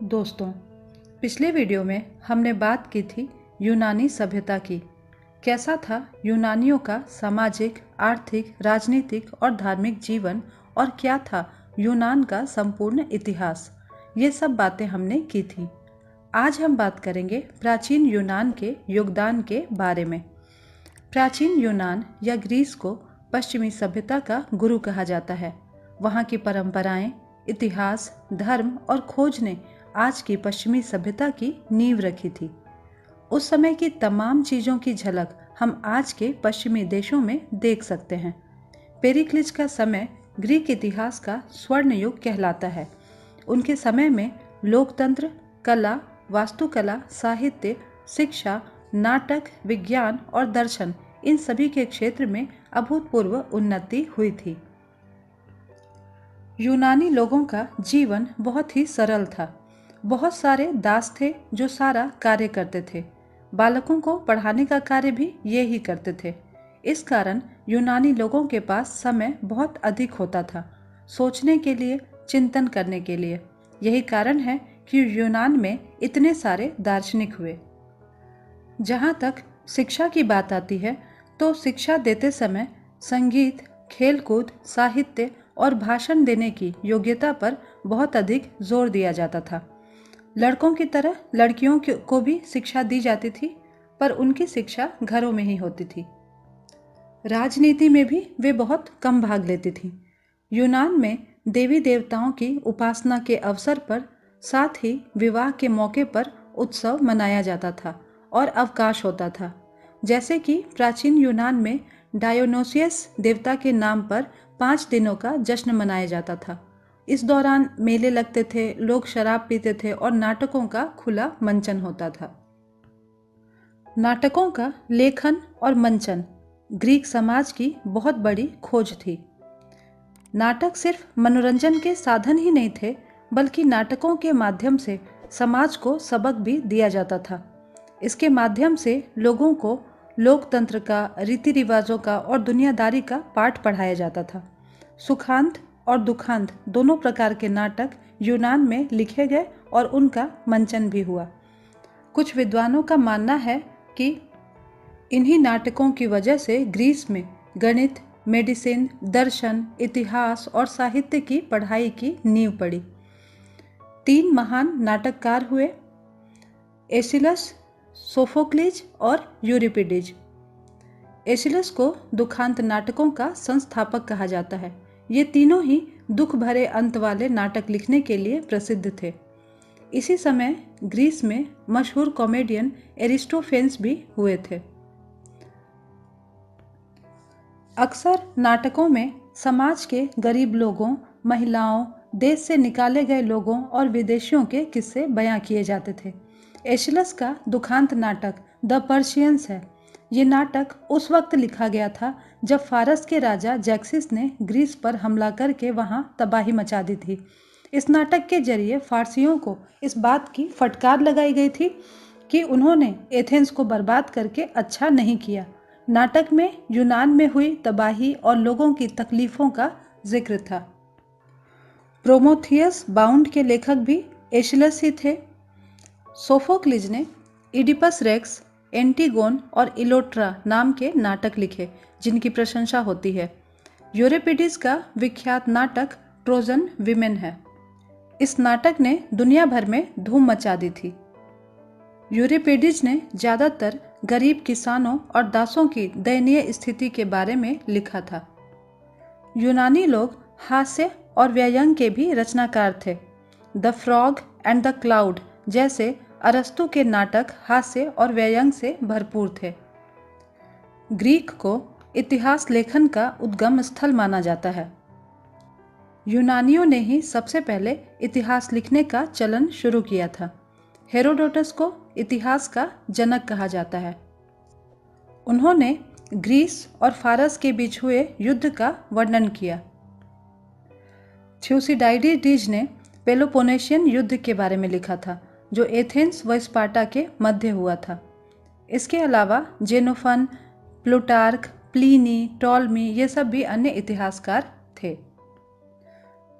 दोस्तों, पिछले वीडियो में हमने बात की थी यूनानी सभ्यता की। कैसा था यूनानियों का सामाजिक, आर्थिक, राजनीतिक और धार्मिक जीवन और क्या था यूनान का संपूर्ण इतिहास। ये सब बातें हमने की थी। आज हम बात करेंगे प्राचीन यूनान के योगदान के बारे में। प्राचीन यूनान या ग्रीस को पश्चिमी सभ्यता का गुरु कहा जाता है। वहाँ की परंपराएं, इतिहास, धर्म और खोज ने आज की पश्चिमी सभ्यता की नींव रखी थी। उस समय की तमाम चीज़ों की झलक हम आज के पश्चिमी देशों में देख सकते हैं। पेरिक्लिस का समय ग्रीक इतिहास का स्वर्ण युग कहलाता है। उनके समय में लोकतंत्र, कला, वास्तुकला, साहित्य, शिक्षा, नाटक, विज्ञान और दर्शन, इन सभी के क्षेत्र में अभूतपूर्व उन्नति हुई थी। यूनानी लोगों का जीवन बहुत ही सरल था। बहुत सारे दास थे जो सारा कार्य करते थे। बालकों को पढ़ाने का कार्य भी ये ही करते थे। इस कारण यूनानी लोगों के पास समय बहुत अधिक होता था, सोचने के लिए, चिंतन करने के लिए। यही कारण है कि यूनान में इतने सारे दार्शनिक हुए। जहाँ तक शिक्षा की बात आती है तो शिक्षा देते समय संगीत, खेलकूद, साहित्य और भाषण देने की योग्यता पर बहुत अधिक जोर दिया जाता था। लड़कों की तरह लड़कियों को भी शिक्षा दी जाती थी, पर उनकी शिक्षा घरों में ही होती थी। राजनीति में भी वे बहुत कम भाग लेती थीं। यूनान में देवी देवताओं की उपासना के अवसर पर, साथ ही विवाह के मौके पर उत्सव मनाया जाता था और अवकाश होता था। जैसे कि प्राचीन यूनान में डायोनोसियस देवता के नाम पर 5 दिनों का जश्न मनाया जाता था। इस दौरान मेले लगते थे, लोग शराब पीते थे और नाटकों का खुला मंचन होता था। नाटकों का लेखन और मंचन ग्रीक समाज की बहुत बड़ी खोज थी। नाटक सिर्फ मनोरंजन के साधन ही नहीं थे, बल्कि नाटकों के माध्यम से समाज को सबक भी दिया जाता था। इसके माध्यम से लोगों को लोकतंत्र का, रीति रिवाजों का और दुनियादारी का पाठ पढ़ाया जाता था। सुखांत और दुखांत दोनों प्रकार के नाटक यूनान में लिखे गए और उनका मंचन भी हुआ। कुछ विद्वानों का मानना है कि इन्हीं नाटकों की वजह से ग्रीस में गणित, मेडिसिन, दर्शन, इतिहास और साहित्य की पढ़ाई की नींव पड़ी। 3 महान नाटककार हुए, एसिलस, सोफोक्लिज और यूरिपिडीज। एसिलस को दुखांत नाटकों का संस्थापक कहा जाता है। ये तीनों ही दुख भरे अंत वाले नाटक लिखने के लिए प्रसिद्ध थे। इसी समय ग्रीस में मशहूर कॉमेडियन एरिस्टोफेन्स भी हुए थे। अक्सर नाटकों में समाज के गरीब लोगों, महिलाओं, देश से निकाले गए लोगों और विदेशियों के किस्से बयां किए जाते थे। एशिलस का दुखांत नाटक द पर्शियंस है। ये नाटक उस वक्त लिखा गया था जब फारस के राजा जैक्सिस ने ग्रीस पर हमला करके वहां तबाही मचा दी थी। इस नाटक के जरिए फारसियों को इस बात की फटकार लगाई गई थी कि उन्होंने एथेंस को बर्बाद करके अच्छा नहीं किया। नाटक में यूनान में हुई तबाही और लोगों की तकलीफों का जिक्र था। प्रोमेथियस बाउंड के लेखक भी एशिलस ही थे। सोफोक्लिज ने इडिपस रेक्स, एंटीगोन और इलोट्रा नाम के नाटक लिखे, जिनकी प्रशंसा होती है। यूरिपिडीज का विख्यात नाटक ट्रोजन विमेन है। इस नाटक ने दुनिया भर में धूम मचा दी थी। यूरिपिडीज ने ज़्यादातर गरीब किसानों और दासों की दयनीय स्थिति के बारे में लिखा था। यूनानी लोग हास्य और व्यंग्य के भी रचनाकार थे। The frog and the cloud जैसे अरस्तु के नाटक हास्य और व्यंग्य से भरपूर थे। ग्रीक को इतिहास लेखन का उद्गम स्थल माना जाता है। यूनानियों ने ही सबसे पहले इतिहास लिखने का चलन शुरू किया था। हेरोडोटस को इतिहास का जनक कहा जाता है। उन्होंने ग्रीस और फारस के बीच हुए युद्ध का वर्णन किया। थ्यूसिडाइडिस ने पेलोपोनेशियन युद्ध के बारे में लिखा था, जो एथेंस व स्पार्टा के मध्य हुआ था। इसके अलावा जेनोफन, प्लूटार्क, प्लिनी, टॉलमी ये सब भी अन्य इतिहासकार थे।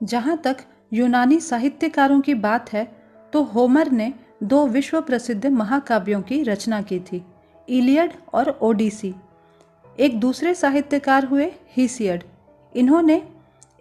जहाँ तक यूनानी साहित्यकारों की बात है तो होमर ने 2 विश्व प्रसिद्ध महाकाव्यों की रचना की थी, इलियड और ओडिसी। एक दूसरे साहित्यकार हुए हीसियड। इन्होंने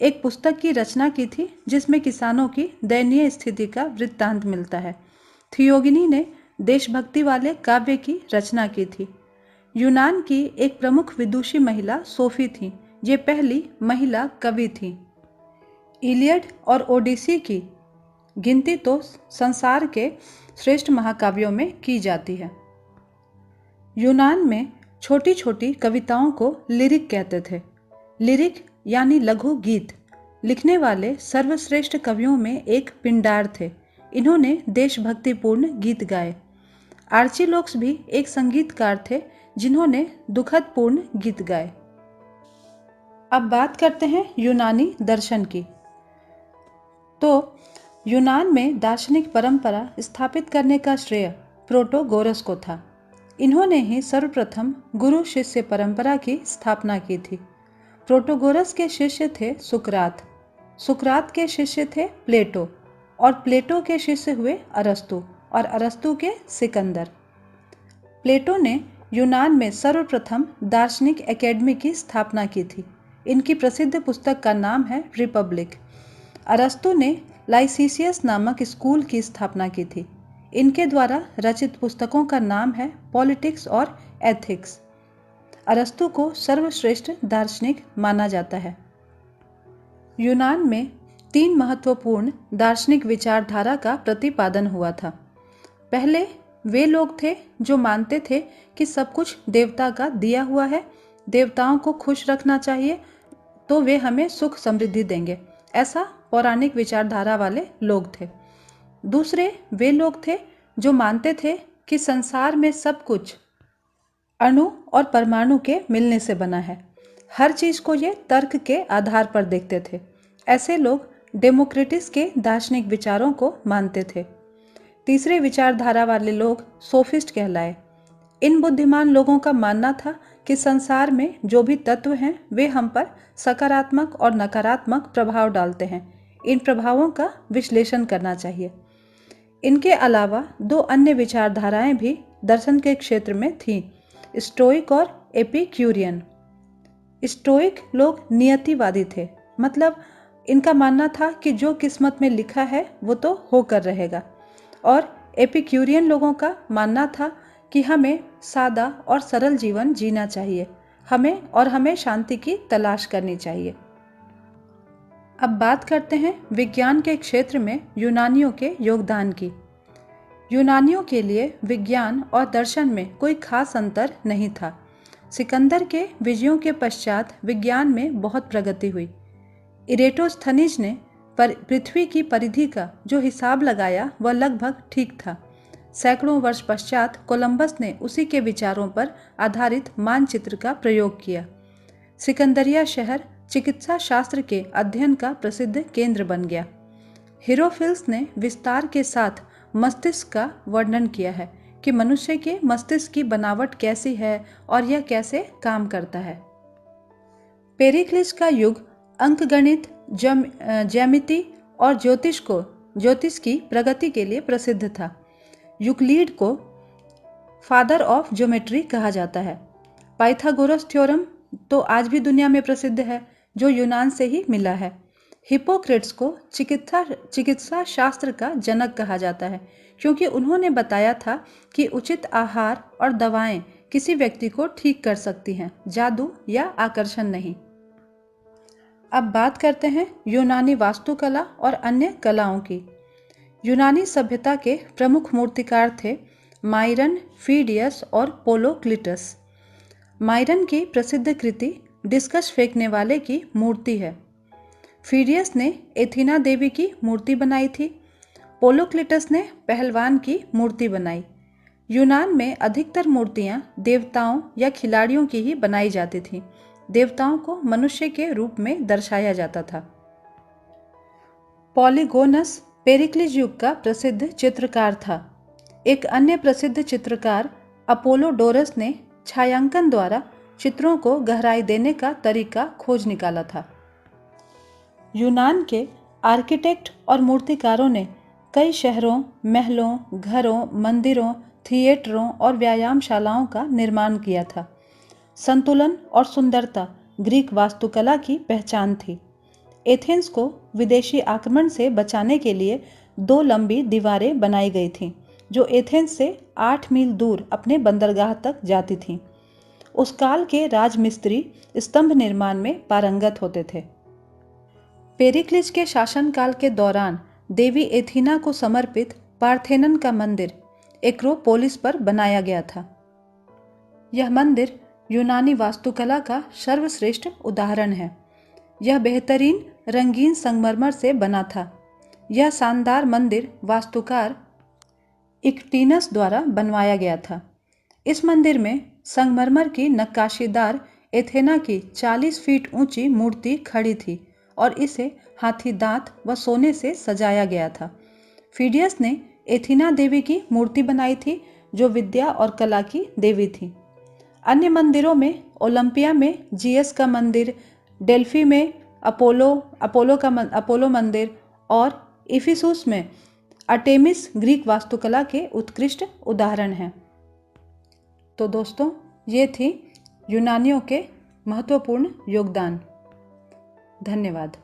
एक पुस्तक की रचना की थी जिसमें किसानों की दयनीय स्थिति का वृत्तांत मिलता है। थियोगिनी ने देशभक्ति वाले काव्य की रचना की थी। यूनान की एक प्रमुख विदुषी महिला सोफी थी। ये पहली महिला कवि थी। इलियड और ओडिसी की गिनती तो संसार के श्रेष्ठ महाकाव्यों में की जाती है। यूनान में छोटी छोटी कविताओं को लिरिक कहते थे। लिरिक यानी लघु गीत लिखने वाले सर्वश्रेष्ठ कवियों में एक पिंडार थे। इन्होंने देशभक्तिपूर्ण गीत गाए। आर्चिलोक्स भी एक संगीतकार थे जिन्होंने दुखदपूर्ण गीत गाए। अब बात करते हैं यूनानी दर्शन की। तो यूनान में दार्शनिक परंपरा स्थापित करने का श्रेय प्रोटोगोरस को था। इन्होंने ही सर्वप्रथम गुरु शिष्य परंपरा की स्थापना की थी। प्रोटोगोरस के शिष्य थे सुकरात, सुकरात के शिष्य थे प्लेटो और प्लेटो के शिष्य हुए अरस्तु और अरस्तु के सिकंदर। प्लेटो ने यूनान में सर्वप्रथम दार्शनिक एकेडमी की स्थापना की थी। इनकी प्रसिद्ध पुस्तक का नाम है रिपब्लिक। अरस्तु ने लाइसिसियस नामक स्कूल की स्थापना की थी। इनके द्वारा रचित पुस्तकों का नाम है पॉलिटिक्स और एथिक्स। अरस्तु को सर्वश्रेष्ठ दार्शनिक माना जाता है। यूनान में 3 महत्वपूर्ण दार्शनिक विचारधारा का प्रतिपादन हुआ था। पहले वे लोग थे जो मानते थे कि सब कुछ देवता का दिया हुआ है, देवताओं को खुश रखना चाहिए तो वे हमें सुख समृद्धि देंगे। ऐसा पौराणिक विचारधारा वाले लोग थे। दूसरे वे लोग थे जो मानते थे कि संसार में सब कुछ अणु और परमाणु के मिलने से बना है। हर चीज को ये तर्क के आधार पर देखते थे। ऐसे लोग डेमोक्रिटस के दार्शनिक विचारों को मानते थे। तीसरे विचारधारा वाले लोग सोफिस्ट कहलाए। इन बुद्धिमान लोगों का मानना था कि संसार में जो भी तत्व हैं वे हम पर सकारात्मक और नकारात्मक प्रभाव डालते हैं। इन प्रभावों का विश्लेषण करना चाहिए। इनके अलावा 2 अन्य विचारधाराएं भी दर्शन के क्षेत्र में थीं, स्टोइक और एपिक्यूरियन। स्टोइक लोग नियतिवादी थे, मतलब इनका मानना था कि जो किस्मत में लिखा है वो तो होकर रहेगा। और एपिक्यूरियन लोगों का मानना था कि हमें सादा और सरल जीवन जीना चाहिए, हमें शांति की तलाश करनी चाहिए। अब बात करते हैं विज्ञान के क्षेत्र में यूनानियों के योगदान की। यूनानियों के लिए विज्ञान और दर्शन में कोई खास अंतर नहीं था। सिकंदर के विजयों के पश्चात विज्ञान में बहुत प्रगति हुई। इरेटोस्थनीज ने पृथ्वी की परिधि का जो हिसाब लगाया वह लगभग ठीक था। सैकड़ों वर्ष पश्चात कोलंबस ने उसी के विचारों पर आधारित मानचित्र का प्रयोग किया। सिकंदरिया शहर चिकित्सा शास्त्र के अध्ययन का प्रसिद्ध केंद्र बन गया। हीरोफिल्स ने विस्तार के साथ मस्तिष्क का वर्णन किया है कि मनुष्य के मस्तिष्क की बनावट कैसी है और यह कैसे काम करता है। पेरिक्लिस का युग अंकगणित, ज्यामिति और ज्योतिष की प्रगति के लिए प्रसिद्ध था। यूक्लिड को फादर ऑफ ज्योमेट्री कहा जाता है। पाइथागोरस थ्योरम तो आज भी दुनिया में प्रसिद्ध है, जो यूनान से ही मिला है। हिप्पोक्रेट्स को चिकित्सा शास्त्र का जनक कहा जाता है, क्योंकि उन्होंने बताया था कि उचित आहार और दवाएं किसी व्यक्ति को ठीक कर सकती हैं, जादू या आकर्षण नहीं। अब बात करते हैं यूनानी वास्तुकला और अन्य कलाओं की। यूनानी सभ्यता के प्रमुख मूर्तिकार थे माइरन, फीडियस और पोलोक्लिटस। माइरन की प्रसिद्ध कृति डिस्कस फेंकने वाले की मूर्ति है। फीडियस ने एथीना देवी की मूर्ति बनाई थी। पोलोक्लिटस ने पहलवान की मूर्ति बनाई। यूनान में अधिकतर मूर्तियां देवताओं या खिलाड़ियों की ही बनाई जाती थीं। देवताओं को मनुष्य के रूप में दर्शाया जाता था। पॉलीगोनस पेरिक्लिस युग का प्रसिद्ध चित्रकार था। एक अन्य प्रसिद्ध चित्रकार अपोलोडोरस ने छायांकन द्वारा चित्रों को गहराई देने का तरीका खोज निकाला था। यूनान के आर्किटेक्ट और मूर्तिकारों ने कई शहरों, महलों, घरों, मंदिरों, थिएटरों और व्यायामशालाओं का निर्माण किया था। संतुलन और सुंदरता ग्रीक वास्तुकला की पहचान थी। एथेंस को विदेशी आक्रमण से बचाने के लिए 2 लंबी दीवारें बनाई गई थीं, जो एथेंस से 8 मील दूर अपने बंदरगाह तक जाती थीं। उस काल के राजमिस्त्री स्तंभ निर्माण में पारंगत होते थे। पेरिक्लिस के शासनकाल के दौरान देवी एथीना को समर्पित पार्थेनन का मंदिर एक्रोपोलिस पर बनाया गया था। यह मंदिर यूनानी वास्तुकला का सर्वश्रेष्ठ उदाहरण है। यह बेहतरीन रंगीन संगमरमर से बना था। यह शानदार मंदिर वास्तुकार इक्टिनस द्वारा बनवाया गया था। इस मंदिर में संगमरमर की नक्काशीदार एथेना की 40 फीट ऊंची मूर्ति खड़ी थी और इसे हाथी दांत व सोने से सजाया गया था। फिडियस ने एथीना देवी की मूर्ति बनाई थी, जो विद्या और कला की देवी थी। अन्य मंदिरों में ओलंपिया में जीएस का मंदिर, डेल्फी में अपोलो मंदिर और इफिसुस में अर्टेमिस ग्रीक वास्तुकला के उत्कृष्ट उदाहरण हैं। तो दोस्तों, ये थी यूनानियों के महत्वपूर्ण योगदान। धन्यवाद।